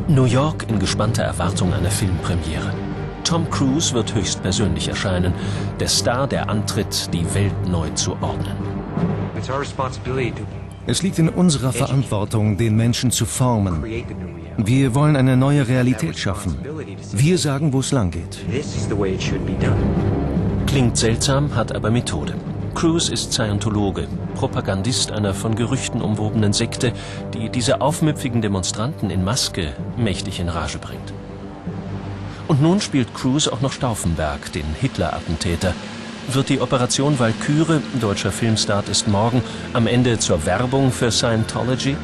New York in gespannter Erwartung einer Filmpremiere. Tom Cruise wird höchstpersönlich erscheinen, der Star, der antritt, die Welt neu zu ordnen. Es liegt in unserer Verantwortung, den Menschen zu formen. Wir wollen eine neue Realität schaffen. Wir sagen, wo es lang geht. Klingt seltsam, hat aber Methode. Cruise ist Scientologe, Propagandist einer von Gerüchten umwobenen Sekte, die diese aufmüpfigen Demonstranten in Maske mächtig in Rage bringt. Und nun spielt Cruise auch noch Stauffenberg, den Hitler-Attentäter. Wird die Operation Walküre, deutscher Filmstart ist morgen, am Ende zur Werbung für Scientology?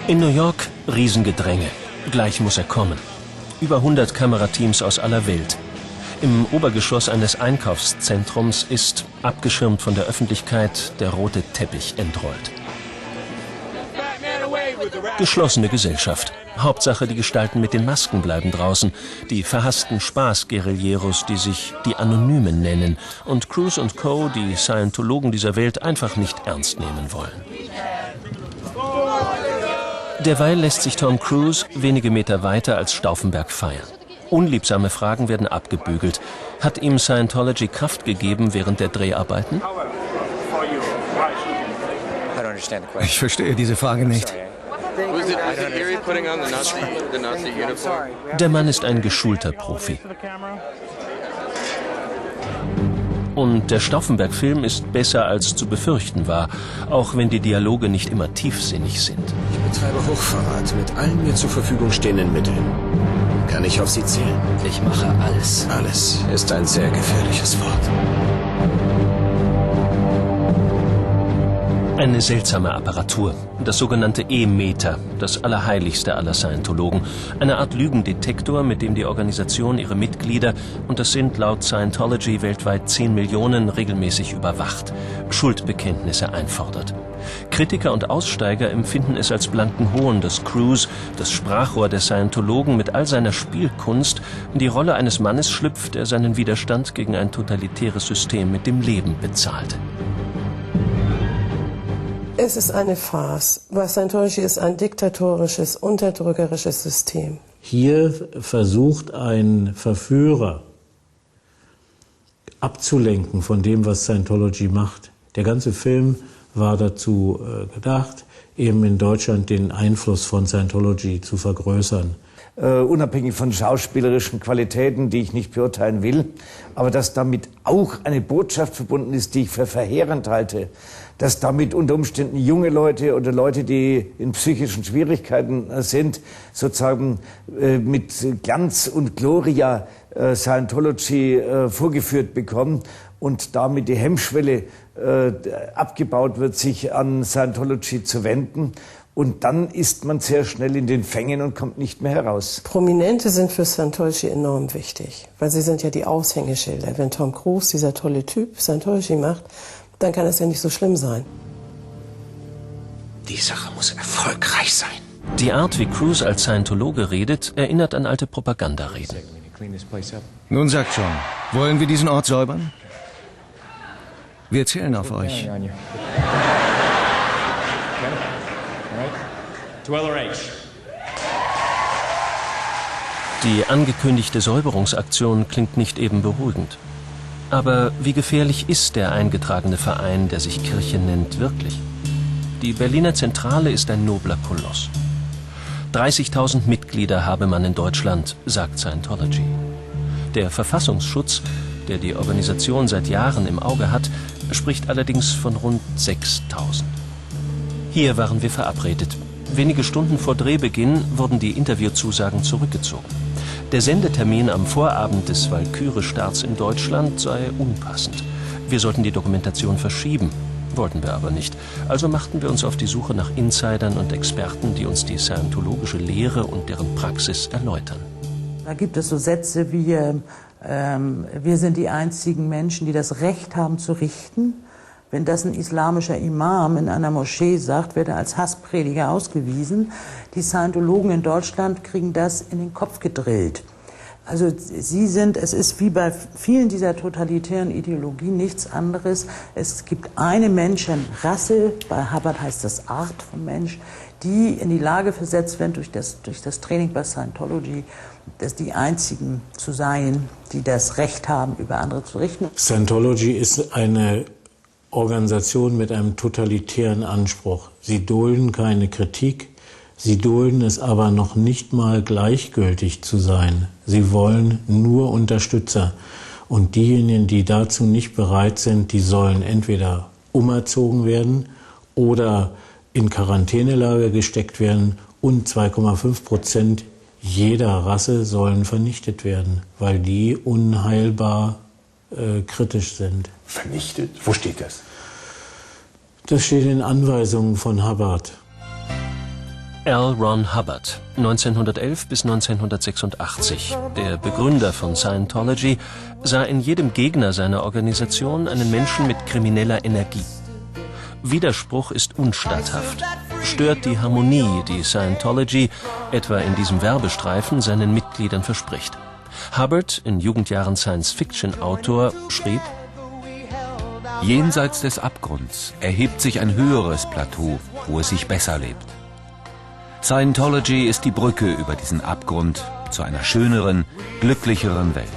In New York Riesengedränge. Gleich muss er kommen. Über 100 Kamerateams aus aller Welt. Im Obergeschoss eines Einkaufszentrums ist, abgeschirmt von der Öffentlichkeit, der rote Teppich entrollt. Geschlossene Gesellschaft. Hauptsache, die Gestalten mit den Masken bleiben draußen. Die verhassten Spaß-Guerilleros, die sich die Anonymen nennen. Und Cruise und Co., die Scientologen dieser Welt, einfach nicht ernst nehmen wollen. Derweil lässt sich Tom Cruise wenige Meter weiter als Stauffenberg feiern. Unliebsame Fragen werden abgebügelt. Hat ihm Scientology Kraft gegeben während der Dreharbeiten? Ich verstehe diese Frage nicht. Der Mann ist ein geschulter Profi. Und der Stauffenberg-Film ist besser als zu befürchten war, auch wenn die Dialoge nicht immer tiefsinnig sind. Ich betreibe Hochverrat mit allen mir zur Verfügung stehenden Mitteln. Kann ich auf Sie zählen? Ich mache alles. Alles ist ein sehr gefährliches Wort. Eine seltsame Apparatur, das sogenannte E-Meter, das Allerheiligste aller Scientologen. Eine Art Lügendetektor, mit dem die Organisation ihre Mitglieder, und das sind laut Scientology weltweit 10 Millionen, regelmäßig überwacht, Schuldbekenntnisse einfordert. Kritiker und Aussteiger empfinden es als blanken Hohn, dass Cruise, das Sprachrohr der Scientologen, mit all seiner Spielkunst in die Rolle eines Mannes schlüpft, der seinen Widerstand gegen ein totalitäres System mit dem Leben bezahlte. Es ist eine Farce, weil Scientology ist ein diktatorisches, unterdrückerisches System. Hier versucht ein Verführer abzulenken von dem, was Scientology macht. Der ganze Film war dazu gedacht, eben in Deutschland den Einfluss von Scientology zu vergrößern. Unabhängig von schauspielerischen Qualitäten, die ich nicht beurteilen will, aber dass damit auch eine Botschaft verbunden ist, die ich für verheerend halte, dass damit unter Umständen junge Leute oder Leute, die in psychischen Schwierigkeiten sind, sozusagen mit Glanz und Gloria Scientology vorgeführt bekommen und damit die Hemmschwelle abgebaut wird, sich an Scientology zu wenden. Und dann ist man sehr schnell in den Fängen und kommt nicht mehr heraus. Prominente sind für Scientology enorm wichtig, weil sie sind ja die Aushängeschilder. Wenn Tom Cruise, dieser tolle Typ, Scientology macht, dann kann es ja nicht so schlimm sein. Die Sache muss erfolgreich sein. Die Art, wie Cruise als Scientologe redet, erinnert an alte Propagandareden. Nun sagt schon, wollen wir diesen Ort säubern? Wir zählen auf euch. Die angekündigte Säuberungsaktion klingt nicht eben beruhigend. Aber wie gefährlich ist der eingetragene Verein, der sich Kirche nennt, wirklich? Die Berliner Zentrale ist ein nobler Koloss. 30.000 Mitglieder habe man in Deutschland, sagt Scientology. Der Verfassungsschutz, der die Organisation seit Jahren im Auge hat, spricht allerdings von rund 6.000. Hier waren wir verabredet. Wenige Stunden vor Drehbeginn wurden die Interviewzusagen zurückgezogen. Der Sendetermin am Vorabend des Walküre-Starts in Deutschland sei unpassend. Wir sollten die Dokumentation verschieben, wollten wir aber nicht. Also machten wir uns auf die Suche nach Insidern und Experten, die uns die scientologische Lehre und deren Praxis erläutern. Da gibt es so Sätze wie, wir sind die einzigen Menschen, die das Recht haben zu richten. Wenn das ein islamischer Imam in einer Moschee sagt, wird er als Hassprediger ausgewiesen. Die Scientologen in Deutschland kriegen das in den Kopf gedrillt. Also es ist wie bei vielen dieser totalitären Ideologien nichts anderes. Es gibt eine Menschenrasse, bei Hubbard heißt das Art von Mensch, die in die Lage versetzt werden durch das Training bei Scientology, dass die einzigen zu sein, die das Recht haben, über andere zu richten. Scientology ist eine Organisation mit einem totalitären Anspruch. Sie dulden keine Kritik. Sie dulden es aber noch nicht mal gleichgültig zu sein. Sie wollen nur Unterstützer. Und diejenigen, die dazu nicht bereit sind, die sollen entweder umerzogen werden oder in Quarantänelager gesteckt werden und 2,5% jeder Rasse sollen vernichtet werden, weil die unheilbar kritisch sind. Vernichtet? Wo steht das? Das steht in Anweisungen von Hubbard. L. Ron Hubbard, 1911 bis 1986, der Begründer von Scientology, sah in jedem Gegner seiner Organisation einen Menschen mit krimineller Energie. Widerspruch ist unstatthaft, stört die Harmonie, die Scientology, etwa in diesem Werbestreifen, seinen Mitgliedern verspricht. Hubbard, in Jugendjahren Science-Fiction-Autor, schrieb: Jenseits des Abgrunds erhebt sich ein höheres Plateau, wo es sich besser lebt. Scientology ist die Brücke über diesen Abgrund zu einer schöneren, glücklicheren Welt.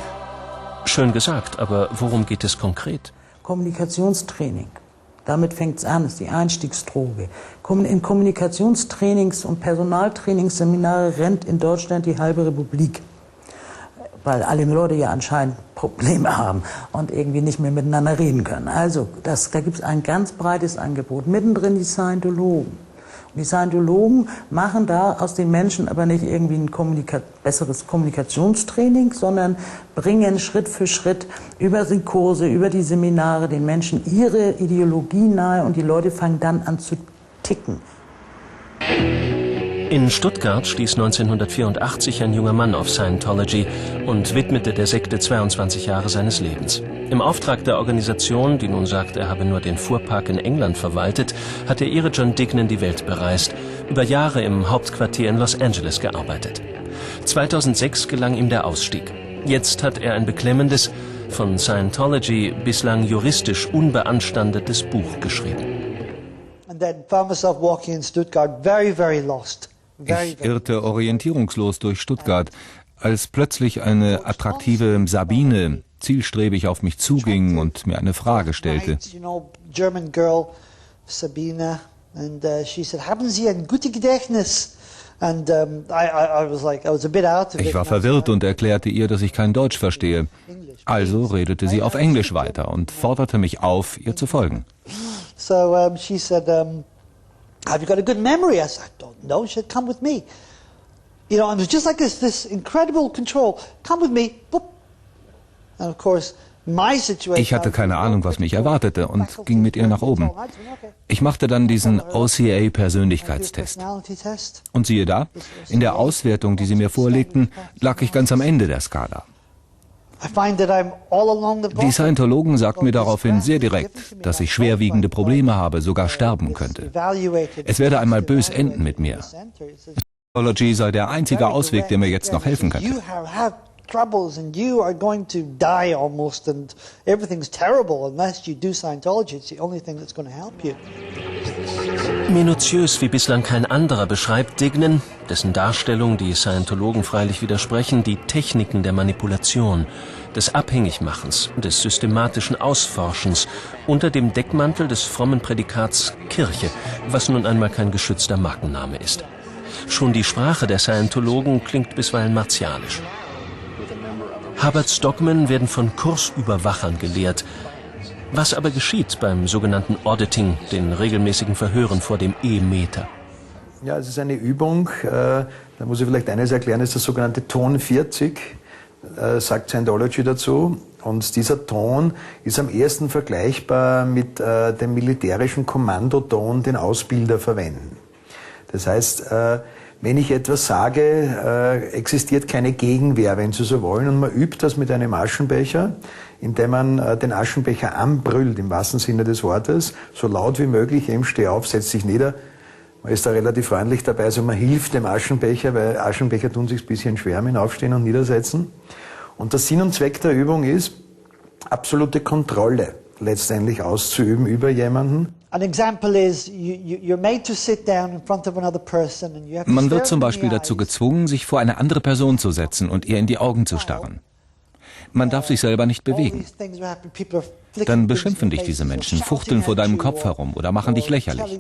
Schön gesagt, aber worum geht es konkret? Kommunikationstraining. Damit fängt es an, ist die Einstiegsdroge. In Kommunikationstrainings- und Personaltrainingsseminare rennt in Deutschland die halbe Republik. Weil alle Leute ja anscheinend Probleme haben und irgendwie nicht mehr miteinander reden können. Also da gibt es ein ganz breites Angebot. Mittendrin die Scientologen. Die Scientologen machen da aus den Menschen aber nicht irgendwie ein besseres Kommunikationstraining, sondern bringen Schritt für Schritt über die Kurse, über die Seminare den Menschen ihre Ideologie nahe und die Leute fangen dann an zu ticken. In Stuttgart stieß 1984 ein junger Mann auf Scientology und widmete der Sekte 22 Jahre seines Lebens. Im Auftrag der Organisation, die nun sagt, er habe nur den Fuhrpark in England verwaltet, hat der Ire John Dignan die Welt bereist, über Jahre im Hauptquartier in Los Angeles gearbeitet. 2006 gelang ihm der Ausstieg. Jetzt hat er ein beklemmendes, von Scientology bislang juristisch unbeanstandetes Buch geschrieben. Ich irrte orientierungslos durch Stuttgart, als plötzlich eine attraktive Sabine zielstrebig auf mich zuging und mir eine Frage stellte. Ich war verwirrt und erklärte ihr, dass ich kein Deutsch verstehe. Also redete sie auf Englisch weiter und forderte mich auf, ihr zu folgen. So she said, have you got a good memory? I said, I don't know. She said, come with me. You know, and it was just like this incredible control. Come with me. Boop. And of course, my situation. Ich hatte keine Ahnung, was mich erwartete und ging mit ihr nach oben. Ich machte dann diesen OCA-Persönlichkeitstest. Und siehe da, in der Auswertung, die sie mir vorlegten, lag ich ganz am Ende der Skala. Die Scientologen sagten mir daraufhin sehr direkt, dass ich schwerwiegende Probleme habe, sogar sterben könnte. Es werde einmal bös enden mit mir. Scientology sei der einzige Ausweg, der mir jetzt noch helfen könnte. Troubles and you are going to die almost and everything's terrible unless you do Scientology. It's the only thing that's going to help you. Minutiös wie bislang kein anderer beschreibt Dignan, dessen Darstellung die Scientologen freilich widersprechen, die Techniken der Manipulation, des Abhängigmachens, des systematischen Ausforschens unter dem Deckmantel des frommen Prädikats Kirche, was nun einmal kein geschützter Markenname ist. Schon die Sprache der Scientologen klingt bisweilen martialisch. Hubbards Dogmen werden von Kursüberwachern gelehrt. Was aber geschieht beim sogenannten Auditing, den regelmäßigen Verhören vor dem E-Meter? Ja, es ist eine Übung, da muss ich vielleicht eines erklären, das ist der sogenannte Ton 40, sagt Scientology dazu. Und dieser Ton ist am ehesten vergleichbar mit dem militärischen Kommandoton, den Ausbilder verwenden. Das heißt, wenn ich etwas sage, existiert keine Gegenwehr, wenn Sie so wollen. Und man übt das mit einem Aschenbecher, indem man den Aschenbecher anbrüllt, im wahrsten Sinne des Wortes, so laut wie möglich, eben steh auf, setz dich nieder. Man ist da relativ freundlich dabei, also man hilft dem Aschenbecher, weil Aschenbecher tun sich ein bisschen schwer mit Aufstehen und Niedersetzen. Und der Sinn und Zweck der Übung ist, absolute Kontrolle letztendlich auszuüben über jemanden. Man wird zum Beispiel dazu gezwungen, sich vor eine andere Person zu setzen und ihr in die Augen zu starren. Man darf sich selber nicht bewegen. Dann beschimpfen dich diese Menschen, fuchteln vor deinem Kopf herum oder machen dich lächerlich.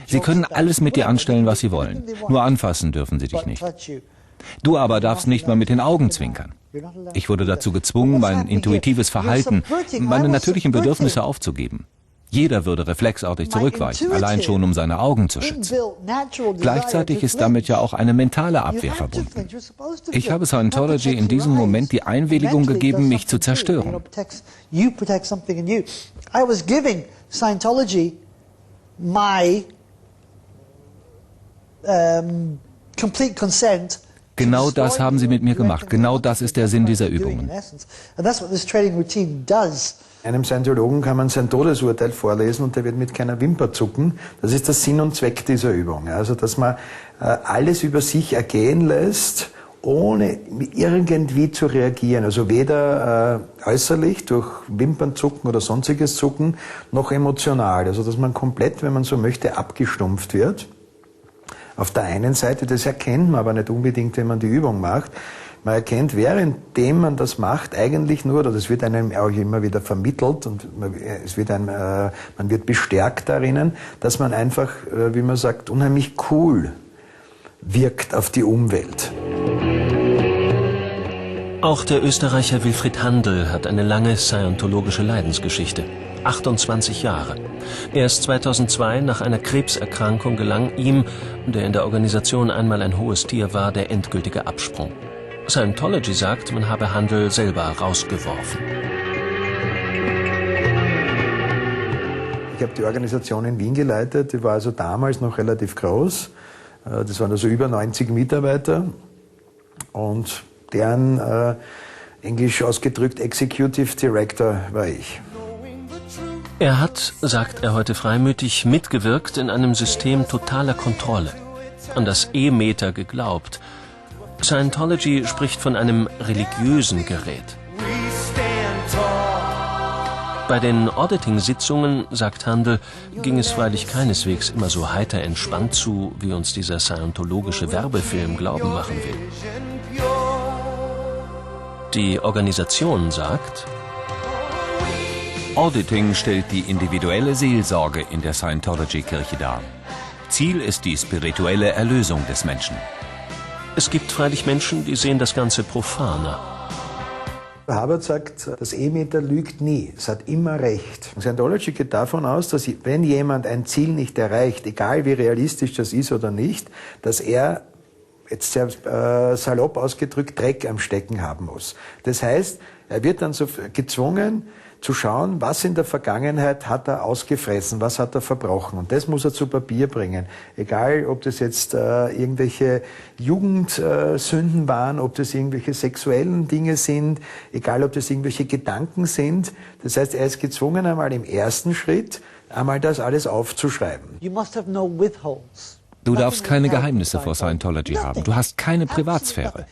Sie können alles mit dir anstellen, was sie wollen. Nur anfassen dürfen sie dich nicht. Du aber darfst nicht mal mit den Augen zwinkern. Ich wurde dazu gezwungen, mein intuitives Verhalten, meine natürlichen Bedürfnisse aufzugeben. Jeder würde reflexartig zurückweichen, allein schon um seine Augen zu schützen. Gleichzeitig ist damit ja auch eine mentale Abwehr verbunden. Ich habe Scientology in diesem Moment die Einwilligung gegeben, mich zu zerstören. Genau das haben sie mit mir gemacht. Genau das ist der Sinn dieser Übungen. Einem Scientologen kann man sein Todesurteil vorlesen und der wird mit keiner Wimper zucken. Das ist der Sinn und Zweck dieser Übung. Also, dass man alles über sich ergehen lässt, ohne irgendwie zu reagieren. Also weder äußerlich durch Wimpernzucken oder sonstiges Zucken, noch emotional. Also, dass man komplett, wenn man so möchte, abgestumpft wird. Auf der einen Seite, das erkennt man aber nicht unbedingt, wenn man die Übung macht. Man erkennt, währenddem man das macht, eigentlich nur, oder das wird einem auch immer wieder vermittelt und man wird bestärkt darin, dass man einfach, wie man sagt, unheimlich cool wirkt auf die Umwelt. Auch der Österreicher Wilfried Handl hat eine lange scientologische Leidensgeschichte. 28 Jahre. Erst 2002 nach einer Krebserkrankung gelang ihm, der in der Organisation einmal ein hohes Tier war, der endgültige Absprung. Scientology sagt, man habe Handl selber rausgeworfen. Ich habe die Organisation in Wien geleitet, die war also damals noch relativ groß. Das waren also über 90 Mitarbeiter und deren, englisch ausgedrückt, Executive Director war ich. Er hat, sagt er heute freimütig, mitgewirkt in einem System totaler Kontrolle. An das E-Meter geglaubt. Scientology spricht von einem religiösen Gerät. Bei den Auditing-Sitzungen, sagt Handl, ging es freilich keineswegs immer so heiter entspannt zu, wie uns dieser scientologische Werbefilm glauben machen will. Die Organisation sagt: Auditing stellt die individuelle Seelsorge in der Scientology-Kirche dar. Ziel ist die spirituelle Erlösung des Menschen. Es gibt freilich Menschen, die sehen das Ganze profaner. Hubbard sagt, das E-Meter lügt nie, es hat immer recht. Scientology geht davon aus, dass wenn jemand ein Ziel nicht erreicht, egal wie realistisch das ist oder nicht, dass er, jetzt sehr salopp ausgedrückt, Dreck am Stecken haben muss. Das heißt, er wird dann so gezwungen zu schauen, was in der Vergangenheit hat er ausgefressen, was hat er verbrochen. Und das muss er zu Papier bringen. Egal, ob das jetzt irgendwelche Jugendsünden waren, ob das irgendwelche sexuellen Dinge sind, egal, ob das irgendwelche Gedanken sind. Das heißt, er ist gezwungen, einmal im ersten Schritt, einmal das alles aufzuschreiben. Du darfst keine Geheimnisse vor Scientology haben. Du hast keine Privatsphäre.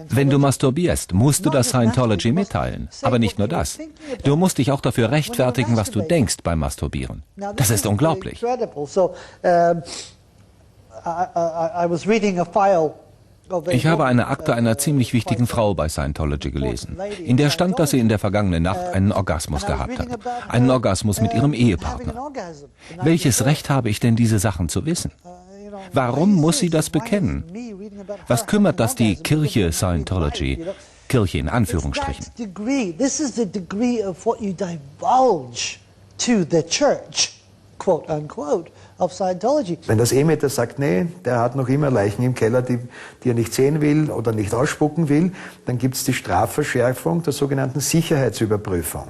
Wenn du masturbierst, musst du das Scientology mitteilen. Aber nicht nur das. Du musst dich auch dafür rechtfertigen, was du denkst beim Masturbieren. Das ist unglaublich. Ich habe eine Akte einer ziemlich wichtigen Frau bei Scientology gelesen. In der stand, dass sie in der vergangenen Nacht einen Orgasmus gehabt hat. Einen Orgasmus mit ihrem Ehepartner. Welches Recht habe ich denn, diese Sachen zu wissen? Warum muss sie das bekennen? Was kümmert das die Kirche Scientology? Kirche in Anführungsstrichen. Wenn das E-Meter sagt, nee, der hat noch immer Leichen im Keller, die er nicht sehen will oder nicht ausspucken will, dann gibt es die Strafverschärfung der sogenannten Sicherheitsüberprüfung.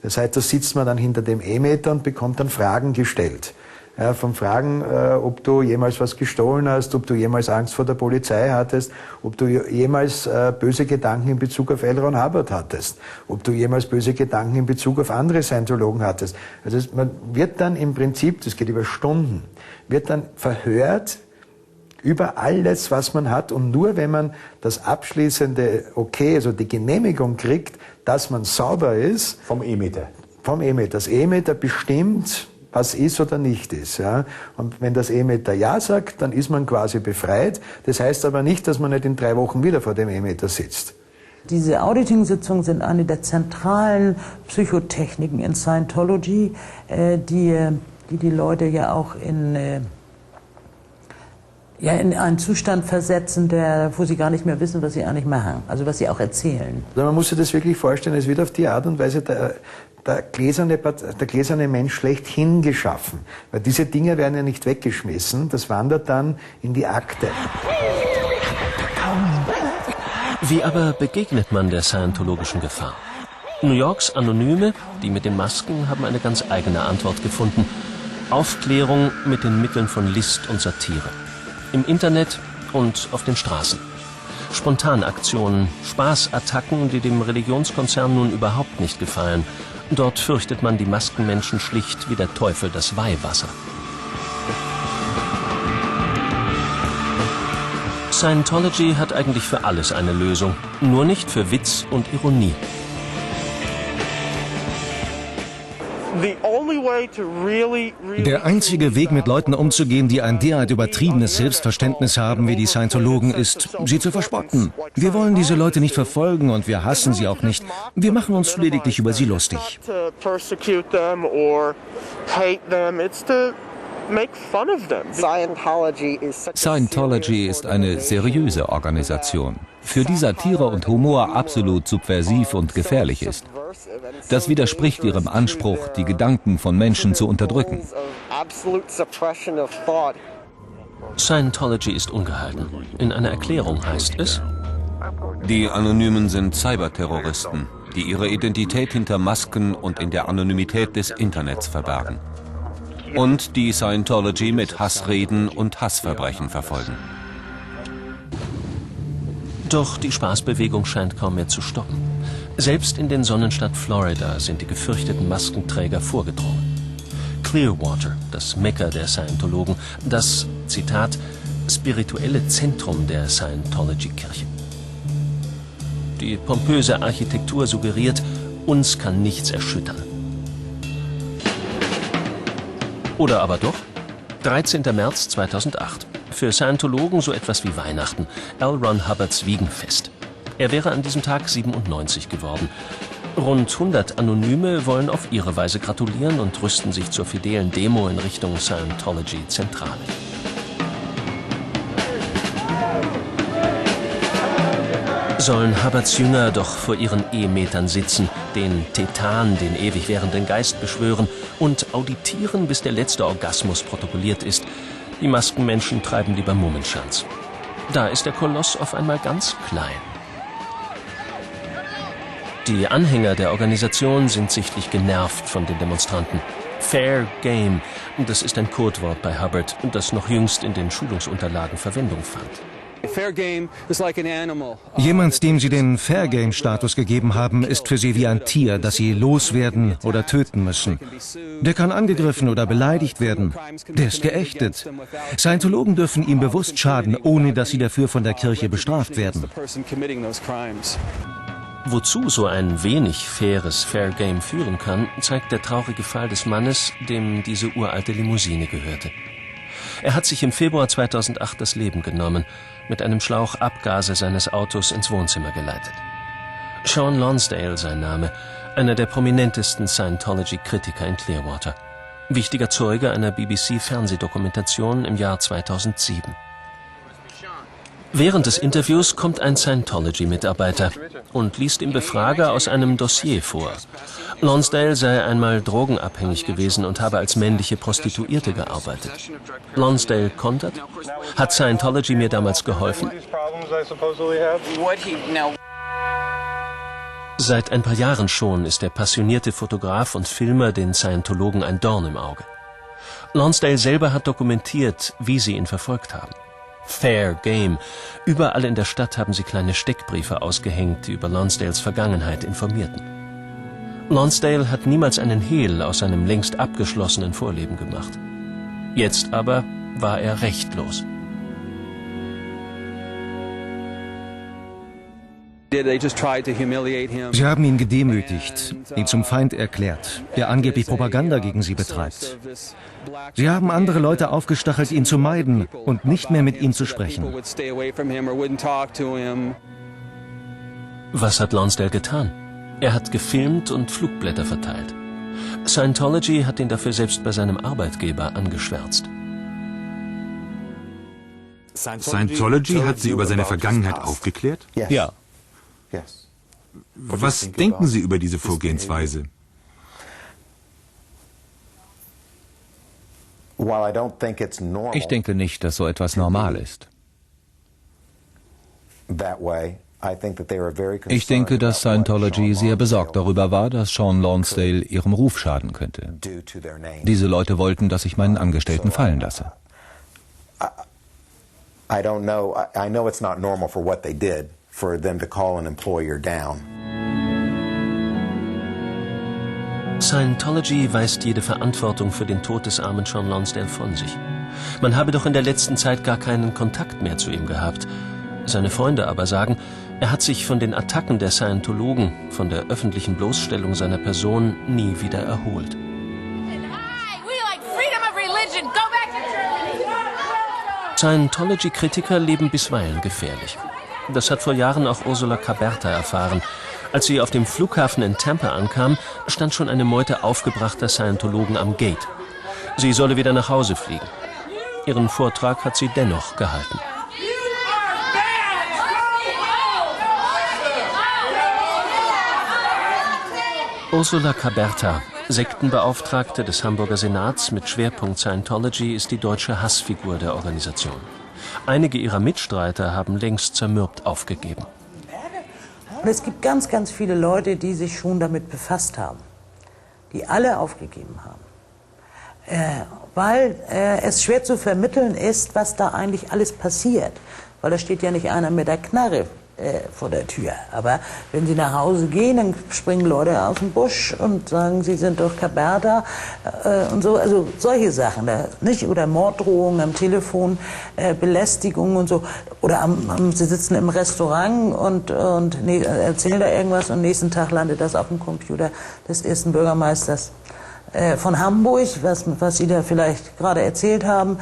Das heißt, da sitzt man dann hinter dem E-Meter und bekommt dann Fragen gestellt. Ja, von Fragen, ob du jemals was gestohlen hast, ob du jemals Angst vor der Polizei hattest, ob du jemals böse Gedanken in Bezug auf L. Ron Hubbard hattest, ob du jemals böse Gedanken in Bezug auf andere Scientologen hattest. Also man wird dann im Prinzip, das geht über Stunden, wird dann verhört über alles, was man hat, und nur wenn man das abschließende Okay, also die Genehmigung kriegt, dass man sauber ist. Vom E-Meter. Vom E-Meter. Das E-Meter bestimmt, was ist oder nicht ist. Ja? Und wenn das E-Meter Ja sagt, dann ist man quasi befreit. Das heißt aber nicht, dass man nicht in 3 Wochen wieder vor dem E-Meter sitzt. Diese Auditing-Sitzungen sind eine der zentralen Psychotechniken in Scientology, die Leute ja auch in einen Zustand versetzen, wo sie gar nicht mehr wissen, was sie eigentlich machen, also was sie auch erzählen. Also man muss sich das wirklich vorstellen, es wird auf die Art und Weise der gläserne Mensch schlechthin geschaffen. Weil diese Dinge werden ja nicht weggeschmissen, das wandert dann in die Akte. Wie aber begegnet man der scientologischen Gefahr? New Yorks Anonyme, die mit den Masken, haben eine ganz eigene Antwort gefunden. Aufklärung mit den Mitteln von List und Satire. Im Internet und auf den Straßen. Spontanaktionen, Spaßattacken, die dem Religionskonzern nun überhaupt nicht gefallen. Dort fürchtet man die Maskenmenschen schlicht wie der Teufel das Weihwasser. Scientology hat eigentlich für alles eine Lösung, nur nicht für Witz und Ironie. Der einzige Weg, mit Leuten umzugehen, die ein derart übertriebenes Selbstverständnis haben wie die Scientologen, ist, sie zu verspotten. Wir wollen diese Leute nicht verfolgen und wir hassen sie auch nicht. Wir machen uns lediglich über sie lustig. Scientology ist eine seriöse Organisation, für die Satire und Humor absolut subversiv und gefährlich ist. Das widerspricht ihrem Anspruch, die Gedanken von Menschen zu unterdrücken. Scientology ist ungehalten. In einer Erklärung heißt es: Die Anonymen sind Cyberterroristen, die ihre Identität hinter Masken und in der Anonymität des Internets verbergen. Und die Scientology mit Hassreden und Hassverbrechen verfolgen. Doch die Spaßbewegung scheint kaum mehr zu stoppen. Selbst in den Sonnenstadt Florida sind die gefürchteten Maskenträger vorgedrungen. Clearwater, das Mekka der Scientologen, das, Zitat, spirituelle Zentrum der Scientology-Kirche. Die pompöse Architektur suggeriert, uns kann nichts erschüttern. Oder aber doch? 13. März 2008. Für Scientologen so etwas wie Weihnachten. L. Ron Hubbards Wiegenfest. Er wäre an diesem Tag 97 geworden. Rund 100 Anonyme wollen auf ihre Weise gratulieren und rüsten sich zur fidelen Demo in Richtung Scientology-Zentrale. Sollen Hubbards Jünger doch vor ihren E-Metern sitzen, den Tetan, den ewig währenden Geist beschwören und auditieren, bis der letzte Orgasmus protokolliert ist. Die Maskenmenschen treiben lieber Mummenschanz. Da ist der Koloss auf einmal ganz klein. Die Anhänger der Organisation sind sichtlich genervt von den Demonstranten. Fair Game, das ist ein Codewort bei Hubbard, das noch jüngst in den Schulungsunterlagen Verwendung fand. Jemand, dem sie den Fair-Game-Status gegeben haben, ist für sie wie ein Tier, das sie loswerden oder töten müssen. Der kann angegriffen oder beleidigt werden. Der ist geächtet. Scientologen dürfen ihm bewusst schaden, ohne dass sie dafür von der Kirche bestraft werden. Wozu so ein wenig faires Fair Game führen kann, zeigt der traurige Fall des Mannes, dem diese uralte Limousine gehörte. Er hat sich im Februar 2008 das Leben genommen, mit einem Schlauch Abgase seines Autos ins Wohnzimmer geleitet. Sean Lonsdale sein Name, einer der prominentesten Scientology-Kritiker in Clearwater. Wichtiger Zeuge einer BBC-Fernsehdokumentation im Jahr 2007. Während des Interviews kommt ein Scientology-Mitarbeiter und liest dem Befrager aus einem Dossier vor. Lonsdale sei einmal drogenabhängig gewesen und habe als männliche Prostituierte gearbeitet. Lonsdale kontert: Hat Scientology mir damals geholfen? Seit ein paar Jahren schon ist der passionierte Fotograf und Filmer den Scientologen ein Dorn im Auge. Lonsdale selber hat dokumentiert, wie sie ihn verfolgt haben. Fair Game. Überall in der Stadt haben sie kleine Steckbriefe ausgehängt, die über Lonsdales Vergangenheit informierten. Lonsdale hat niemals einen Hehl aus seinem längst abgeschlossenen Vorleben gemacht. Jetzt aber war er rechtlos. Sie haben ihn gedemütigt, ihn zum Feind erklärt, der angeblich Propaganda gegen sie betreibt. Sie haben andere Leute aufgestachelt, ihn zu meiden und nicht mehr mit ihm zu sprechen. Was hat Lonsdale getan? Er hat gefilmt und Flugblätter verteilt. Scientology hat ihn dafür selbst bei seinem Arbeitgeber angeschwärzt. Scientology hat Sie über seine Vergangenheit aufgeklärt? Ja. Was denken Sie über diese Vorgehensweise? Ich denke nicht, dass so etwas normal ist. Ich denke, dass Scientology sehr besorgt darüber war, dass Sean Lonsdale ihrem Ruf schaden könnte. Diese Leute wollten, dass ich meinen Angestellten fallen lasse. I don't know. I know it's not normal for what they did, for them to call an employer down. Scientology weist jede Verantwortung für den Tod des armen Sean Lonsdale von sich. Man habe doch in der letzten Zeit gar keinen Kontakt mehr zu ihm gehabt. Seine Freunde aber sagen, er hat sich von den Attacken der Scientologen, von der öffentlichen Bloßstellung seiner Person nie wieder erholt. Scientology-Kritiker leben bisweilen gefährlich. Das hat vor Jahren auch Ursula Caberta erfahren. Als sie auf dem Flughafen in Tampa ankam, stand schon eine Meute aufgebrachter Scientologen am Gate. Sie solle wieder nach Hause fliegen. Ihren Vortrag hat sie dennoch gehalten. Ursula Caberta, Sektenbeauftragte des Hamburger Senats mit Schwerpunkt Scientology, ist die deutsche Hassfigur der Organisation. Einige ihrer Mitstreiter haben längst zermürbt aufgegeben. Und es gibt ganz, ganz viele Leute, die sich schon damit befasst haben, die alle aufgegeben haben. Weil es schwer zu vermitteln ist, was da eigentlich alles passiert. Weil da steht ja nicht einer mit der Knarre vor der Tür. Aber wenn Sie nach Hause gehen, dann springen Leute aus dem Busch und sagen, Sie sind doch Caberta und so. Also solche Sachen, nicht? Oder Morddrohungen am Telefon, Belästigung und so. Oder Sie sitzen im Restaurant und erzählen da irgendwas und nächsten Tag landet das auf dem Computer des ersten Bürgermeisters von Hamburg, was Sie da vielleicht gerade erzählt haben.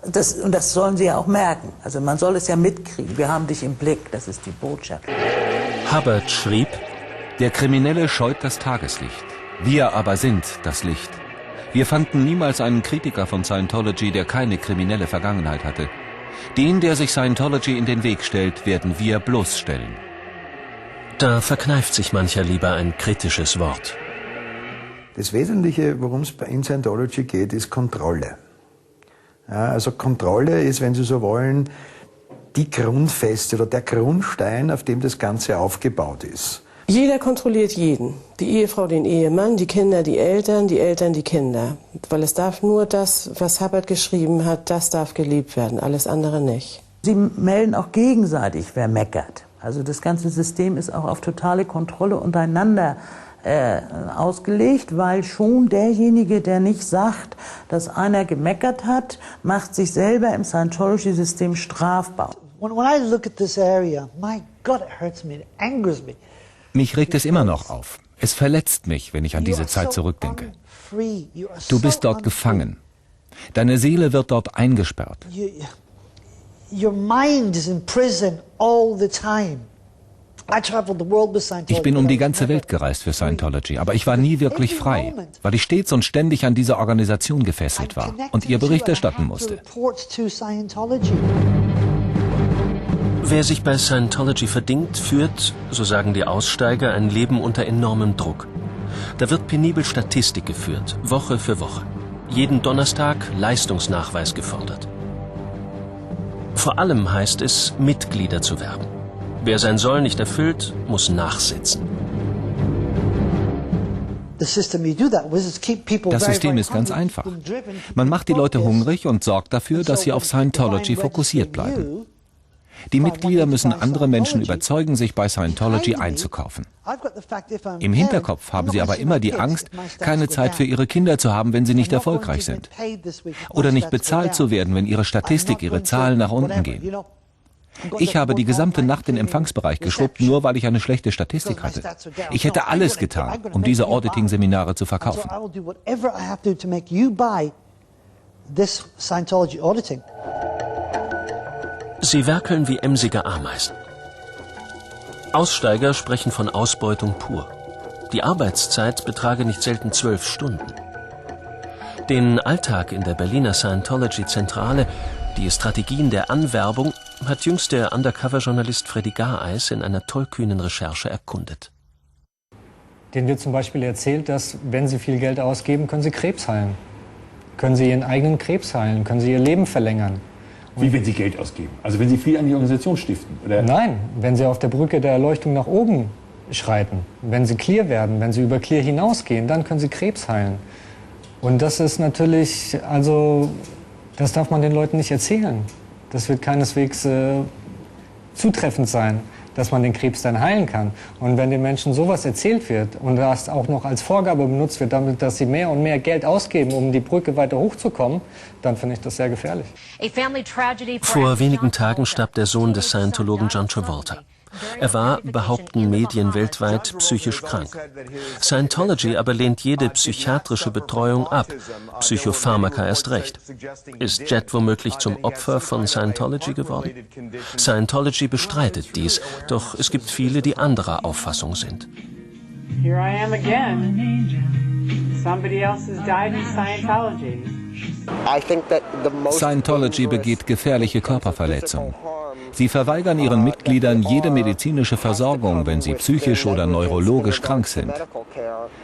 Und das sollen sie ja auch merken. Also man soll es ja mitkriegen. Wir haben dich im Blick, das ist die Botschaft. Hubbard schrieb: Der Kriminelle scheut das Tageslicht. Wir aber sind das Licht. Wir fanden niemals einen Kritiker von Scientology, der keine kriminelle Vergangenheit hatte. Den, der sich Scientology in den Weg stellt, werden wir bloßstellen. Da verkneift sich mancher lieber ein kritisches Wort. Das Wesentliche, worum es in Scientology geht, ist Kontrolle. Ja, also Kontrolle ist, wenn Sie so wollen, die Grundfeste oder der Grundstein, auf dem das Ganze aufgebaut ist. Jeder kontrolliert jeden. Die Ehefrau den Ehemann, die Kinder die Eltern die Kinder. Weil es darf nur das, was Hubbard geschrieben hat, das darf geliebt werden, alles andere nicht. Sie melden auch gegenseitig, wer meckert. Also das ganze System ist auch auf totale Kontrolle untereinander ausgelegt, weil schon derjenige, der nicht sagt, dass einer gemeckert hat, macht sich selber im Scientology-System strafbar. When I look at this area, my God, it hurts me, it angers me. Mich regt es immer noch auf. Es verletzt mich, wenn ich an diese Zeit zurückdenke. Du bist dort gefangen. Deine Seele wird dort eingesperrt. Your mind is in prison all the time. Ich bin um die ganze Welt gereist für Scientology, aber ich war nie wirklich frei, weil ich stets und ständig an diese Organisation gefesselt war und ihr Bericht erstatten musste. Wer sich bei Scientology verdingt, führt, so sagen die Aussteiger, ein Leben unter enormem Druck. Da wird penibel Statistik geführt, Woche für Woche. Jeden Donnerstag Leistungsnachweis gefordert. Vor allem heißt es, Mitglieder zu werben. Wer sein Soll nicht erfüllt, muss nachsitzen. Das System ist ganz einfach. Man macht die Leute hungrig und sorgt dafür, dass sie auf Scientology fokussiert bleiben. Die Mitglieder müssen andere Menschen überzeugen, sich bei Scientology einzukaufen. Im Hinterkopf haben sie aber immer die Angst, keine Zeit für ihre Kinder zu haben, wenn sie nicht erfolgreich sind. Oder nicht bezahlt zu werden, wenn ihre Statistik, ihre Zahlen nach unten gehen. Ich habe die gesamte Nacht den Empfangsbereich geschrubbt, nur weil ich eine schlechte Statistik hatte. Ich hätte alles getan, um diese Auditing-Seminare zu verkaufen. Sie werkeln wie emsige Ameisen. Aussteiger sprechen von Ausbeutung pur. Die Arbeitszeit betrage nicht selten 12 Stunden. Den Alltag in der Berliner Scientology-Zentrale, die Strategien der Anwerbung, hat jüngst der Undercover-Journalist Freddy Gareis in einer tollkühnen Recherche erkundet. Denen wird zum Beispiel erzählt, dass, wenn sie viel Geld ausgeben, können sie Krebs heilen. Können sie ihren eigenen Krebs heilen, können sie ihr Leben verlängern. Wie wenn Sie Geld ausgeben? Also wenn Sie viel an die Organisation stiften? Oder? Nein, wenn Sie auf der Brücke der Erleuchtung nach oben schreiten, wenn Sie clear werden, wenn Sie über clear hinausgehen, dann können Sie Krebs heilen. Und das ist natürlich, also das darf man den Leuten nicht erzählen. Das wird keineswegs zutreffend sein, dass man den Krebs dann heilen kann. Und wenn den Menschen sowas erzählt wird und das auch noch als Vorgabe benutzt wird, damit, dass sie mehr und mehr Geld ausgeben, um die Brücke weiter hochzukommen, dann finde ich das sehr gefährlich. Vor wenigen Tagen starb der Sohn des Scientologen John Travolta. Er war, behaupten Medien weltweit, psychisch krank. Scientology aber lehnt jede psychiatrische Betreuung ab, Psychopharmaka erst recht. Ist Jet womöglich zum Opfer von Scientology geworden? Scientology bestreitet dies, doch es gibt viele, die anderer Auffassung sind. Here I am again. Somebody else has died in Scientology. Scientology begeht gefährliche Körperverletzungen. Sie verweigern ihren Mitgliedern jede medizinische Versorgung, wenn sie psychisch oder neurologisch krank sind.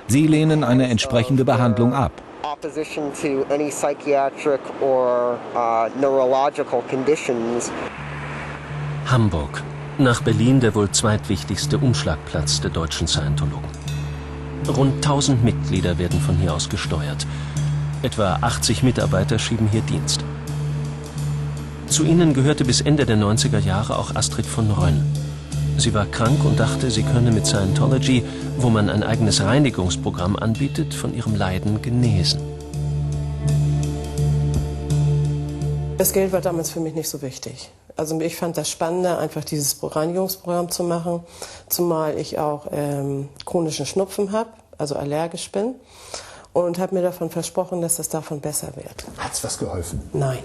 Sie lehnen eine entsprechende Behandlung ab. Hamburg. Nach Berlin der wohl zweitwichtigste Umschlagplatz der deutschen Scientologen. Rund 1000 Mitglieder werden von hier aus gesteuert. Etwa 80 Mitarbeiter schieben hier Dienst. Zu ihnen gehörte bis Ende der 90er Jahre auch Astrid von Rönn. Sie war krank und dachte, sie könne mit Scientology, wo man ein eigenes Reinigungsprogramm anbietet, von ihrem Leiden genesen. Das Geld war damals für mich nicht so wichtig. Also ich fand das spannender, einfach dieses Reinigungsprogramm zu machen, zumal ich auch chronischen Schnupfen habe, also allergisch bin, und habe mir davon versprochen, dass das davon besser wird. Hat es was geholfen? Nein.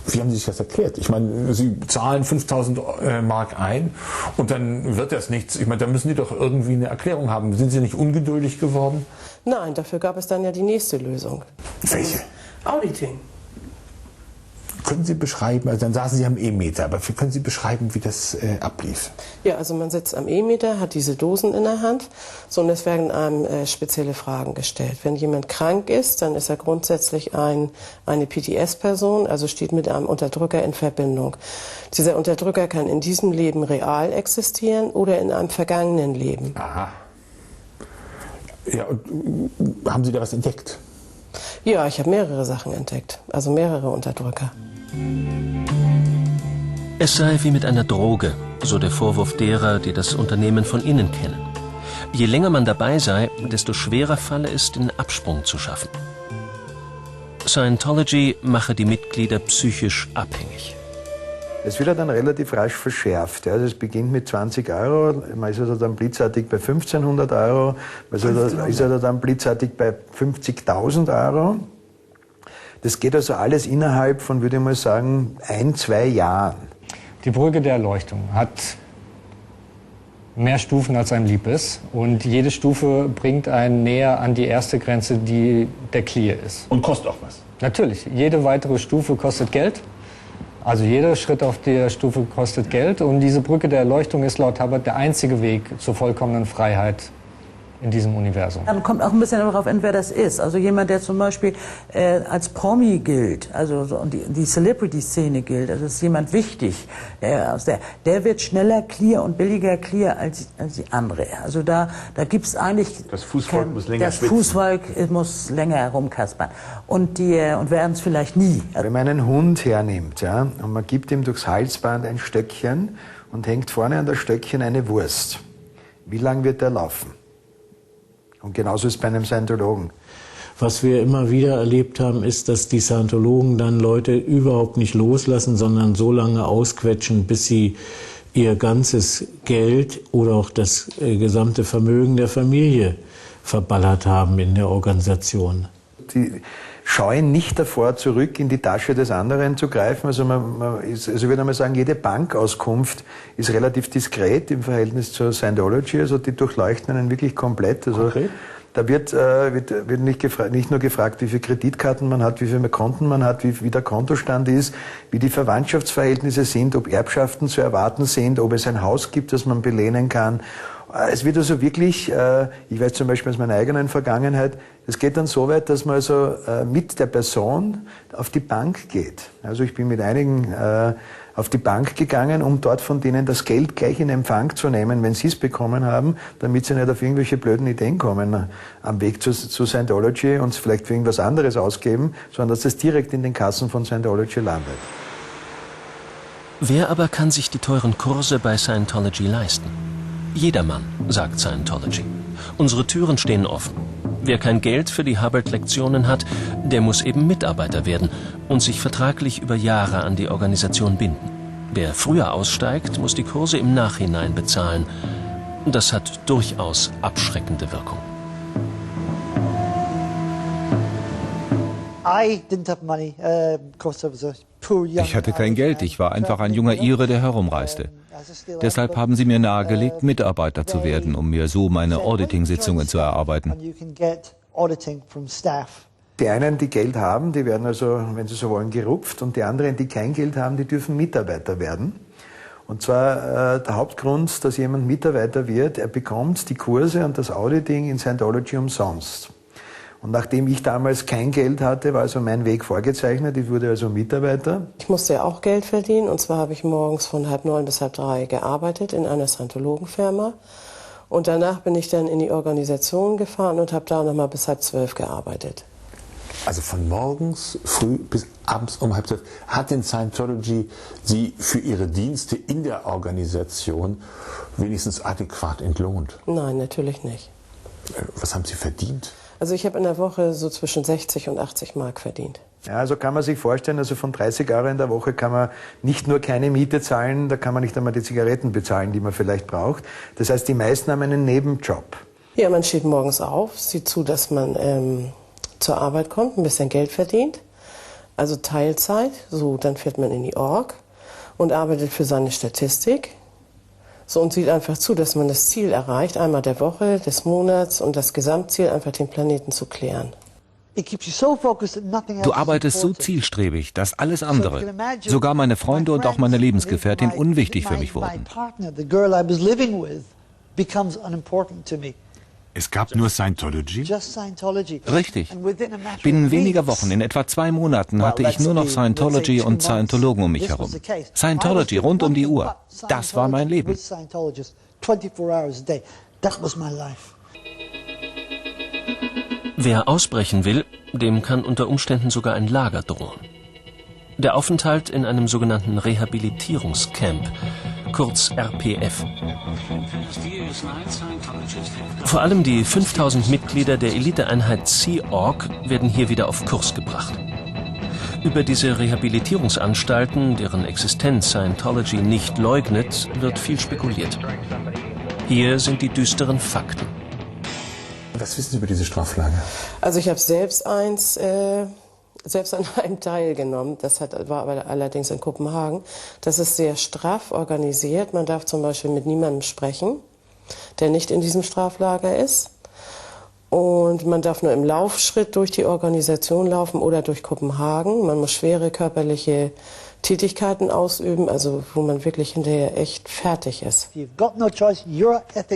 Wie haben Sie sich das erklärt? Ich meine, Sie zahlen 5.000 Mark ein und dann wird das nichts. Ich meine, da müssen Sie doch irgendwie eine Erklärung haben. Sind Sie nicht ungeduldig geworden? Nein, dafür gab es dann ja die nächste Lösung. Welche? Auditing. Können Sie beschreiben, also dann saßen Sie am E-Meter, aber können Sie beschreiben, wie das ablief? Ja, also man sitzt am E-Meter, hat diese Dosen in der Hand, so, und es werden einem spezielle Fragen gestellt. Wenn jemand krank ist, dann ist er grundsätzlich eine PTS-Person, also steht mit einem Unterdrücker in Verbindung. Dieser Unterdrücker kann in diesem Leben real existieren oder in einem vergangenen Leben. Aha. Ja, und haben Sie da was entdeckt? Ja, ich habe mehrere Sachen entdeckt, also mehrere Unterdrücker. Es sei wie mit einer Droge, so der Vorwurf derer, die das Unternehmen von innen kennen. Je länger man dabei sei, desto schwerer falle es, den Absprung zu schaffen. Scientology mache die Mitglieder psychisch abhängig. Es wird ja dann relativ rasch verschärft. Also es beginnt mit 20 Euro, man ist also dann blitzartig bei 1.500 Euro, also ist also dann blitzartig bei 50.000 Euro. Das geht also alles innerhalb von, würde ich mal sagen, 1-2 Jahren. Die Brücke der Erleuchtung hat mehr Stufen, als einem lieb ist. Und jede Stufe bringt einen näher an die erste Grenze, die der Clear ist. Und kostet auch was? Natürlich. Jede weitere Stufe kostet Geld. Also jeder Schritt auf der Stufe kostet Geld. Und diese Brücke der Erleuchtung ist laut Hubbard der einzige Weg zur vollkommenen Freiheit in diesem Universum. Dann kommt auch ein bisschen darauf an, wer das ist. Also jemand, der zum Beispiel als Promi gilt, also so die Celebrity-Szene gilt, also ist jemand wichtig, der wird schneller clear und billiger clear als die andere. Also da gibt es eigentlich... Das Fußvolk muss länger schwitzen. Das Fußvolk muss länger herumkaspern. Und werden es vielleicht nie. Wenn man einen Hund hernimmt, ja, und man gibt ihm durchs Halsband ein Stöckchen und hängt vorne an das Stöckchen eine Wurst, wie lang wird der laufen? Und genauso ist es bei einem Scientologen. Was wir immer wieder erlebt haben, ist, dass die Scientologen dann Leute überhaupt nicht loslassen, sondern so lange ausquetschen, bis sie ihr ganzes Geld oder auch das gesamte Vermögen der Familie verballert haben in der Organisation. Die scheuen nicht davor, zurück in die Tasche des anderen zu greifen. Also ich würde einmal sagen, jede Bankauskunft ist relativ diskret im Verhältnis zur Scientology. Also die durchleuchten einen wirklich komplett. Also da wird nicht nur gefragt, wie viele Kreditkarten man hat, wie viele Konten man hat, wie der Kontostand ist, wie die Verwandtschaftsverhältnisse sind, ob Erbschaften zu erwarten sind, ob es ein Haus gibt, das man belehnen kann. Es wird also wirklich, ich weiß zum Beispiel aus meiner eigenen Vergangenheit, es geht dann so weit, dass man also mit der Person auf die Bank geht. Also ich bin mit einigen auf die Bank gegangen, um dort von denen das Geld gleich in Empfang zu nehmen, wenn sie es bekommen haben, damit sie nicht auf irgendwelche blöden Ideen kommen am Weg zu Scientology und vielleicht für irgendwas anderes ausgeben, sondern dass es direkt in den Kassen von Scientology landet. Wer aber kann sich die teuren Kurse bei Scientology leisten? Jedermann, sagt Scientology. Unsere Türen stehen offen. Wer kein Geld für die Hubbard-Lektionen hat, der muss eben Mitarbeiter werden und sich vertraglich über Jahre an die Organisation binden. Wer früher aussteigt, muss die Kurse im Nachhinein bezahlen. Das hat durchaus abschreckende Wirkung. Ich hatte kein Geld, ich war einfach ein junger Ire, der herumreiste. Deshalb haben sie mir nahegelegt, Mitarbeiter zu werden, um mir so meine Auditing-Sitzungen zu erarbeiten. Die einen, die Geld haben, die werden also, wenn sie so wollen, gerupft, und die anderen, die kein Geld haben, die dürfen Mitarbeiter werden. Und zwar der Hauptgrund, dass jemand Mitarbeiter wird, er bekommt die Kurse und das Auditing in Scientology umsonst. Und nachdem ich damals kein Geld hatte, war also mein Weg vorgezeichnet. Ich wurde also Mitarbeiter. Ich musste ja auch Geld verdienen. Und zwar habe ich morgens von 8:30 bis 8:30 gearbeitet in einer Scientologenfirma. Und danach bin ich dann in die Organisation gefahren und habe da nochmal bis 11:30 gearbeitet. Also von morgens früh bis abends um 11:30 hat denn Scientology Sie für Ihre Dienste in der Organisation wenigstens adäquat entlohnt? Nein, natürlich nicht. Was haben Sie verdient? Also ich habe in der Woche so zwischen 60 und 80 Mark verdient. Ja, also kann man sich vorstellen, also von 30 Euro in der Woche kann man nicht nur keine Miete zahlen, da kann man nicht einmal die Zigaretten bezahlen, die man vielleicht braucht. Das heißt, die meisten haben einen Nebenjob. Ja, man steht morgens auf, sieht zu, dass man zur Arbeit kommt, ein bisschen Geld verdient, also Teilzeit, so, dann fährt man in die Org und arbeitet für seine Statistik. So, und sieht einfach zu, dass man das Ziel erreicht, einmal der Woche, des Monats und das Gesamtziel, einfach den Planeten zu klären. Du arbeitest so zielstrebig, dass alles andere, sogar meine Freunde und auch meine Lebensgefährtin, unwichtig für mich wurden. Es gab nur Scientology? Richtig. Binnen weniger Wochen, in etwa 2 Monaten, hatte ich nur noch Scientology und Scientologen um mich herum. Scientology rund um die Uhr. Das war mein Leben. Wer ausbrechen will, dem kann unter Umständen sogar ein Lager drohen. Der Aufenthalt in einem sogenannten Rehabilitierungscamp, kurz RPF. Vor allem die 5000 Mitglieder der Eliteeinheit Sea Org werden hier wieder auf Kurs gebracht. Über diese Rehabilitierungsanstalten, deren Existenz Scientology nicht leugnet, wird viel spekuliert. Hier sind die düsteren Fakten. Was wissen Sie über diese Straflager? Also ich habe selbst an einem teilgenommen, war aber allerdings in Kopenhagen. Das ist sehr straff organisiert. Man darf zum Beispiel mit niemandem sprechen, der nicht in diesem Straflager ist. Und man darf nur im Laufschritt durch die Organisation laufen oder durch Kopenhagen. Man muss schwere körperliche Tätigkeiten ausüben, also wo man wirklich hinterher echt fertig ist.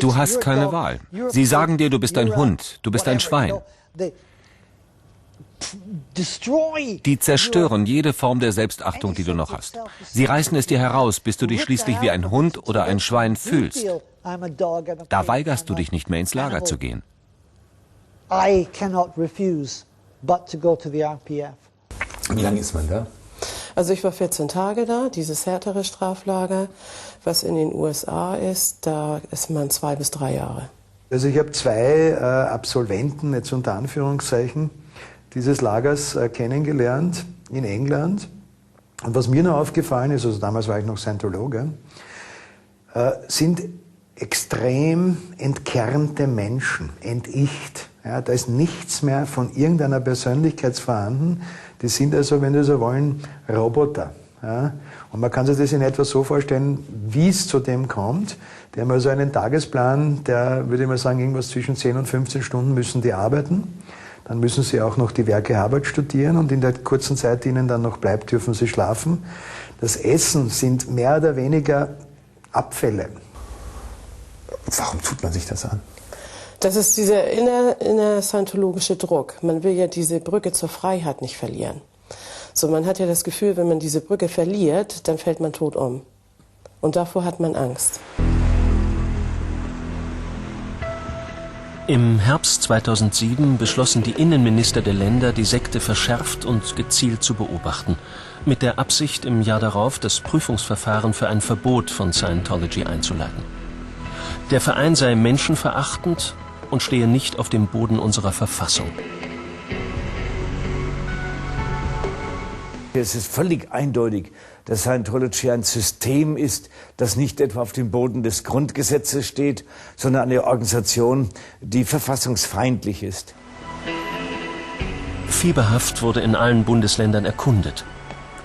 Du hast keine Wahl. Sie sagen dir, du bist ein Hund, du bist ein Schwein. Die zerstören jede Form der Selbstachtung, die du noch hast. Sie reißen es dir heraus, bis du dich schließlich wie ein Hund oder ein Schwein fühlst. Da weigerst du dich nicht mehr, ins Lager zu gehen. I cannot refuse but to go to the RPF. Wie lange ist man da? Also ich war 14 Tage da, dieses härtere Straflager, was in den USA ist, da ist man 2 bis 3 Jahre. Also ich habe 2 Absolventen, jetzt unter Anführungszeichen, dieses Lagers kennengelernt in England. Und was mir noch aufgefallen ist, also damals war ich noch Scientologe, sind extrem entkernte Menschen, enticht. Ja, da ist nichts mehr von irgendeiner Persönlichkeit vorhanden. Die sind also, wenn Sie so wollen, Roboter. Ja? Und man kann sich das in etwa so vorstellen, wie es zu dem kommt. Die haben also einen Tagesplan, der, würde ich mal sagen, irgendwas zwischen 10 und 15 Stunden müssen die arbeiten. Dann müssen sie auch noch die Werke Harvard studieren und in der kurzen Zeit, die ihnen dann noch bleibt, dürfen sie schlafen. Das Essen sind mehr oder weniger Abfälle. Warum tut man sich das an? Das ist dieser innerscientologische Druck. Man will ja diese Brücke zur Freiheit nicht verlieren. So, man hat ja das Gefühl, wenn man diese Brücke verliert, dann fällt man tot um. Und davor hat man Angst. Im Herbst 2007 beschlossen die Innenminister der Länder, die Sekte verschärft und gezielt zu beobachten, mit der Absicht, im Jahr darauf das Prüfungsverfahren für ein Verbot von Scientology einzuleiten. Der Verein sei menschenverachtend und stehe nicht auf dem Boden unserer Verfassung. Es ist völlig eindeutig, dass Scientology ein System ist, das nicht etwa auf dem Boden des Grundgesetzes steht, sondern eine Organisation, die verfassungsfeindlich ist. Fieberhaft wurde in allen Bundesländern erkundet.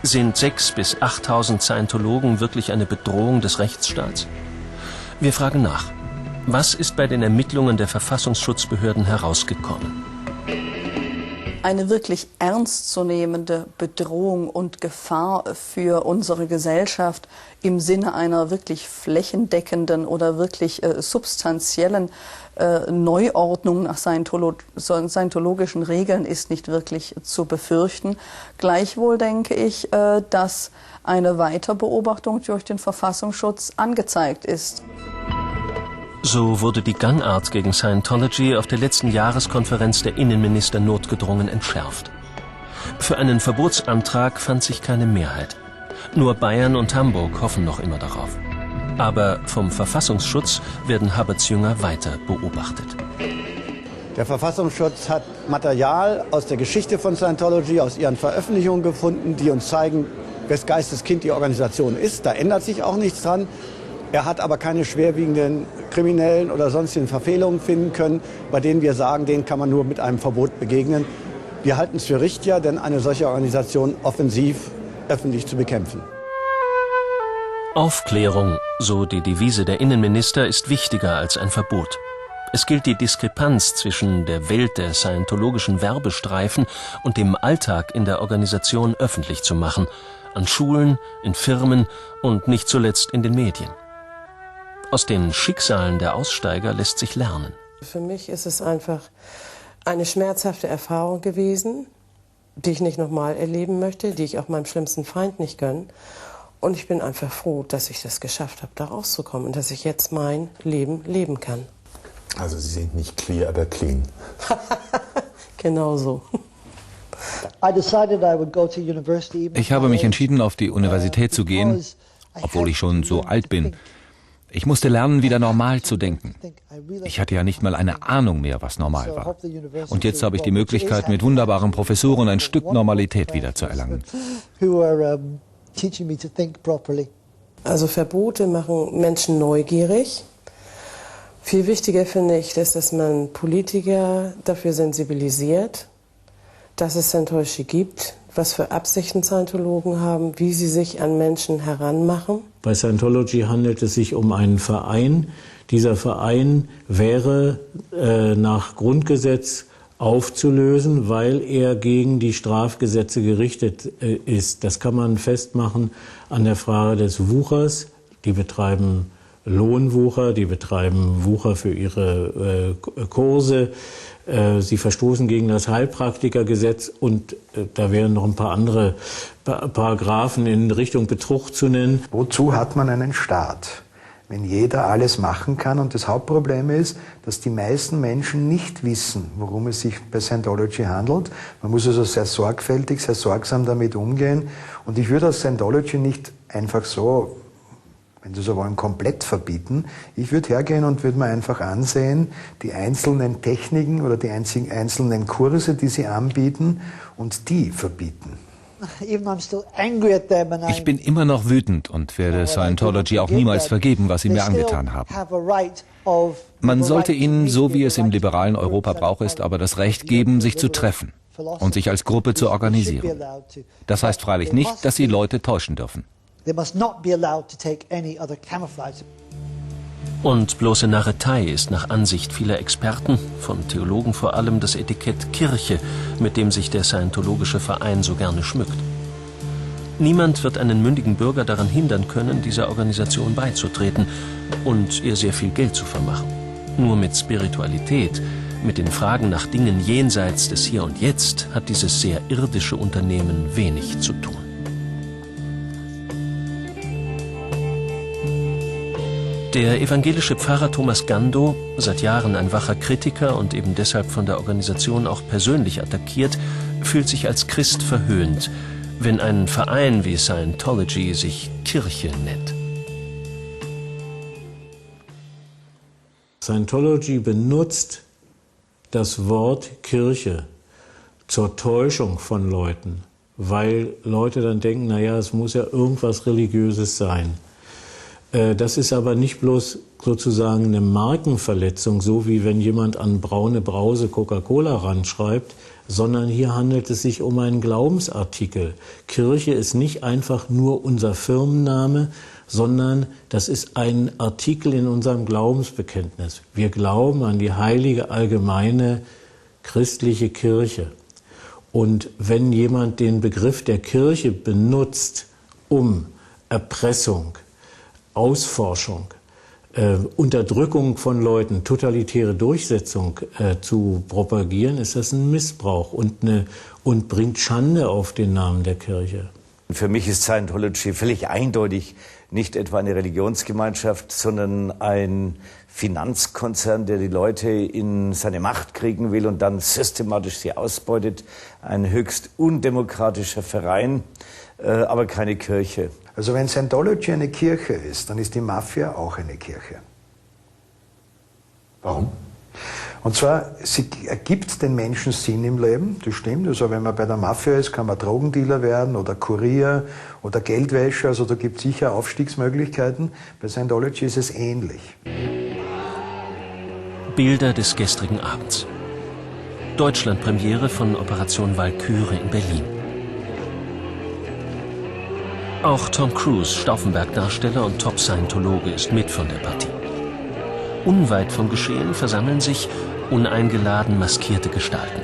Sind 6.000 bis 8.000 Scientologen wirklich eine Bedrohung des Rechtsstaats? Wir fragen nach. Was ist bei den Ermittlungen der Verfassungsschutzbehörden herausgekommen? Eine wirklich ernstzunehmende Bedrohung und Gefahr für unsere Gesellschaft im Sinne einer wirklich flächendeckenden oder wirklich substanziellen Neuordnung nach scientologischen Regeln ist nicht wirklich zu befürchten. Gleichwohl denke ich, dass eine Weiterbeobachtung durch den Verfassungsschutz angezeigt ist. So wurde die Gangart gegen Scientology auf der letzten Jahreskonferenz der Innenminister notgedrungen entschärft. Für einen Verbotsantrag fand sich keine Mehrheit. Nur Bayern und Hamburg hoffen noch immer darauf. Aber vom Verfassungsschutz werden Hubbards Jünger weiter beobachtet. Der Verfassungsschutz hat Material aus der Geschichte von Scientology, aus ihren Veröffentlichungen gefunden, die uns zeigen, wes Geistes Kind die Organisation ist. Da ändert sich auch nichts dran. Er hat aber keine schwerwiegenden kriminellen oder sonstigen Verfehlungen finden können, bei denen wir sagen, denen kann man nur mit einem Verbot begegnen. Wir halten es für richtiger, denn eine solche Organisation offensiv öffentlich zu bekämpfen. Aufklärung, so die Devise der Innenminister, ist wichtiger als ein Verbot. Es gilt die Diskrepanz zwischen der Welt der scientologischen Werbestreifen und dem Alltag in der Organisation öffentlich zu machen, an Schulen, in Firmen und nicht zuletzt in den Medien. Aus den Schicksalen der Aussteiger lässt sich lernen. Für mich ist es einfach eine schmerzhafte Erfahrung gewesen, die ich nicht nochmal erleben möchte, die ich auch meinem schlimmsten Feind nicht gönne. Und ich bin einfach froh, dass ich das geschafft habe, da rauszukommen und dass ich jetzt mein Leben leben kann. Also Sie sind nicht clear, aber clean. Genau so. Ich habe mich entschieden, auf die Universität zu gehen, obwohl ich schon so alt bin. Ich musste lernen, wieder normal zu denken. Ich hatte ja nicht mal eine Ahnung mehr, was normal war. Und jetzt habe ich die Möglichkeit, mit wunderbaren Professoren ein Stück Normalität wieder zu erlangen. Also Verbote machen Menschen neugierig. Viel wichtiger finde ich, dass man Politiker dafür sensibilisiert, dass es Scientology gibt, was für Absichten Scientologen haben, wie sie sich an Menschen heranmachen. Bei Scientology handelt es sich um einen Verein. Dieser Verein wäre nach Grundgesetz aufzulösen, weil er gegen die Strafgesetze gerichtet ist. Das kann man festmachen an der Frage des Wuchers. Die betreiben Lohnwucher, die betreiben Wucher für ihre Kurse. Sie verstoßen gegen das Heilpraktikergesetz und da wären noch ein paar andere Paragraphen in Richtung Betrug zu nennen. Wozu hat man einen Staat, wenn jeder alles machen kann? Und das Hauptproblem ist, dass die meisten Menschen nicht wissen, worum es sich bei Scientology handelt. Man muss also sehr sorgfältig, sehr sorgsam damit umgehen. Und ich würde Scientology nicht einfach so, wenn Sie so wollen, komplett verbieten. Ich würde hergehen und würde mir einfach ansehen, die einzelnen Techniken oder die einzelnen Kurse, die sie anbieten, und die verbieten. Ich bin immer noch wütend und werde Scientology auch niemals vergeben, was sie mir angetan haben. Man sollte ihnen, so wie es im liberalen Europa Brauch ist, aber das Recht geben, sich zu treffen und sich als Gruppe zu organisieren. Das heißt freilich nicht, dass sie Leute täuschen dürfen. Und bloße Narretei ist nach Ansicht vieler Experten, von Theologen vor allem, das Etikett Kirche, mit dem sich der scientologische Verein so gerne schmückt. Niemand wird einen mündigen Bürger daran hindern können, dieser Organisation beizutreten und ihr sehr viel Geld zu vermachen. Nur mit Spiritualität, mit den Fragen nach Dingen jenseits des Hier und Jetzt, hat dieses sehr irdische Unternehmen wenig zu tun. Der evangelische Pfarrer Thomas Gando, seit Jahren ein wacher Kritiker und eben deshalb von der Organisation auch persönlich attackiert, fühlt sich als Christ verhöhnt, wenn ein Verein wie Scientology sich Kirche nennt. Scientology benutzt das Wort Kirche zur Täuschung von Leuten, weil Leute dann denken, naja, es muss ja irgendwas Religiöses sein. Das ist aber nicht bloß sozusagen eine Markenverletzung, so wie wenn jemand an braune Brause Coca-Cola ranschreibt, sondern hier handelt es sich um einen Glaubensartikel. Kirche ist nicht einfach nur unser Firmenname, sondern das ist ein Artikel in unserem Glaubensbekenntnis. Wir glauben an die heilige, allgemeine christliche Kirche. Und wenn jemand den Begriff der Kirche benutzt, um Erpressung, Ausforschung, Unterdrückung von Leuten, totalitäre Durchsetzung zu propagieren, ist das ein Missbrauch und bringt Schande auf den Namen der Kirche. Für mich ist Scientology völlig eindeutig nicht etwa eine Religionsgemeinschaft, sondern ein Finanzkonzern, der die Leute in seine Macht kriegen will und dann systematisch sie ausbeutet. Ein höchst undemokratischer Verein, aber keine Kirche. Also wenn Scientology eine Kirche ist, dann ist die Mafia auch eine Kirche. Warum? Und zwar, sie ergibt den Menschen Sinn im Leben, das stimmt. Also wenn man bei der Mafia ist, kann man Drogendealer werden oder Kurier oder Geldwäscher, also da gibt es sicher Aufstiegsmöglichkeiten. Bei Scientology ist es ähnlich. Bilder des gestrigen Abends. Deutschlandpremiere von Operation Walküre in Berlin. Auch Tom Cruise, Stauffenberg-Darsteller und Top-Scientologe, ist mit von der Partie. Unweit vom Geschehen versammeln sich uneingeladen maskierte Gestalten.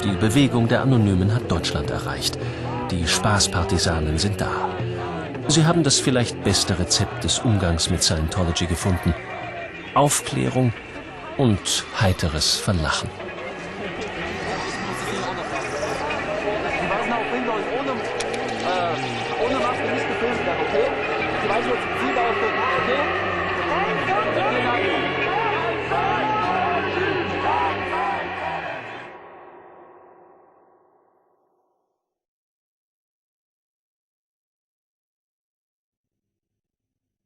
Die Bewegung der Anonymen hat Deutschland erreicht. Die Spaßpartisanen sind da. Sie haben das vielleicht beste Rezept des Umgangs mit Scientology gefunden. Aufklärung und heiteres Verlachen. Ohne Maske nicht gefilmt werden, okay? Sie weiß jetzt,